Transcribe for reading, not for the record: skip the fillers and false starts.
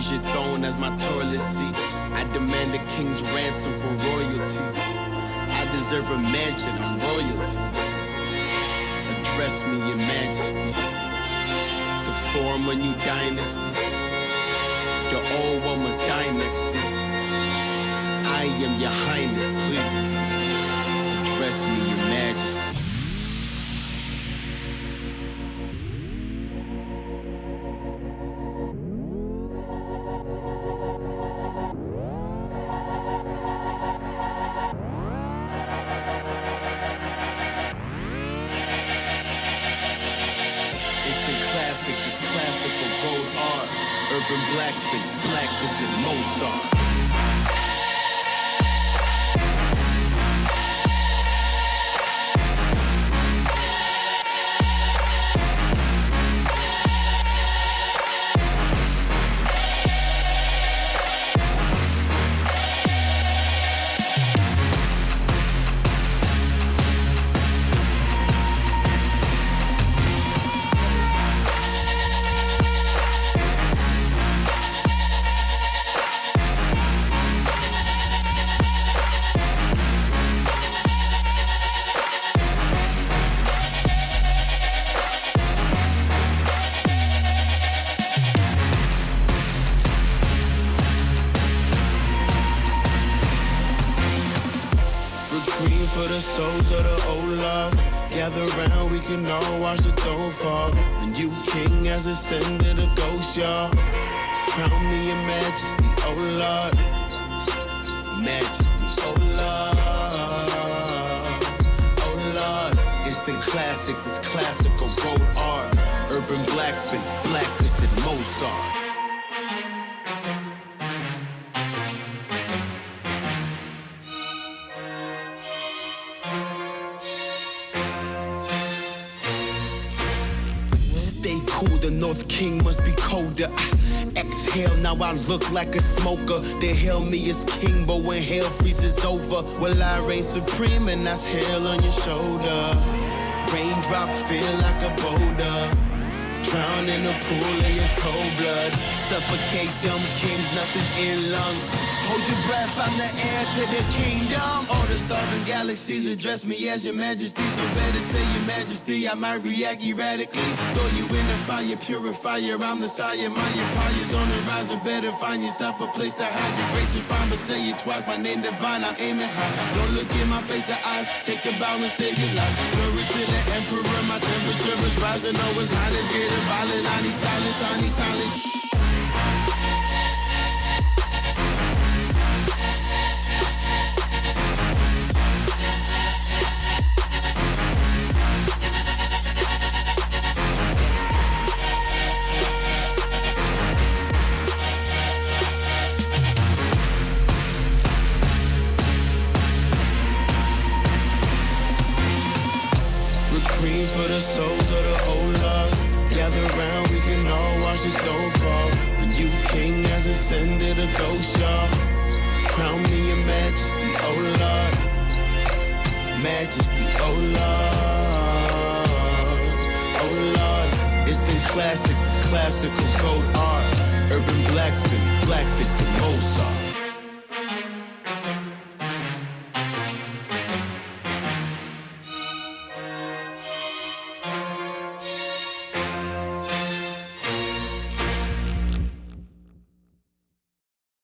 use your throne as my toilet seat. I demand a king's ransom for royalties. I deserve a mansion, I'm royalty. Address me, your majesty. To form a new dynasty. The old one was dynasty. I am your highness, please. Address me, your majesty. This classical gold art, urban blacksmith, blacklisted Mozart. Requiem for the souls of the old lost. Gather round, we can all watch the throne fall. And you king has ascended a ghost, y'all. Crown me your majesty, oh Lord. Majesty, oh Lord. Oh Lord. Instant classic, this classical gold art. Urban blacksmith, blacklisted Mozart. Stay cool, the North King must be colder. Exhale, now I look like a smoker. They hail me as king, but when hell freezes over, well, I reign supreme, and that's hell on your shoulder. Raindrop feel like a boulder. Drown in a pool of your cold blood. Suffocate dumb kings, nothing in lungs. Hold your breath, I'm the heir to the kingdom. All the stars and galaxies address me as your majesty. So better say your majesty, I might react erratically. Throw you in the fire, purifier, I'm the sire. My empire's on the rise, or better find yourself a place to hide. Your grace and fine, but say it twice, my name divine, I'm aiming high. Don't look in my face or eyes, take a bow and save your life. Glory to the emperor, my temperature is rising. Oh, his highness getting violent, I need silence, I need silence. Requiem for the souls of the old lost. Gather round, we can all watch the throne fall. The new king has ascended a ghost, y'all. Crown me your majesty, oh Lord. Majesty, oh Lord. Oh Lord. Instant classic, this classical gold art. Urban blacksmith, blacklisted Mozart.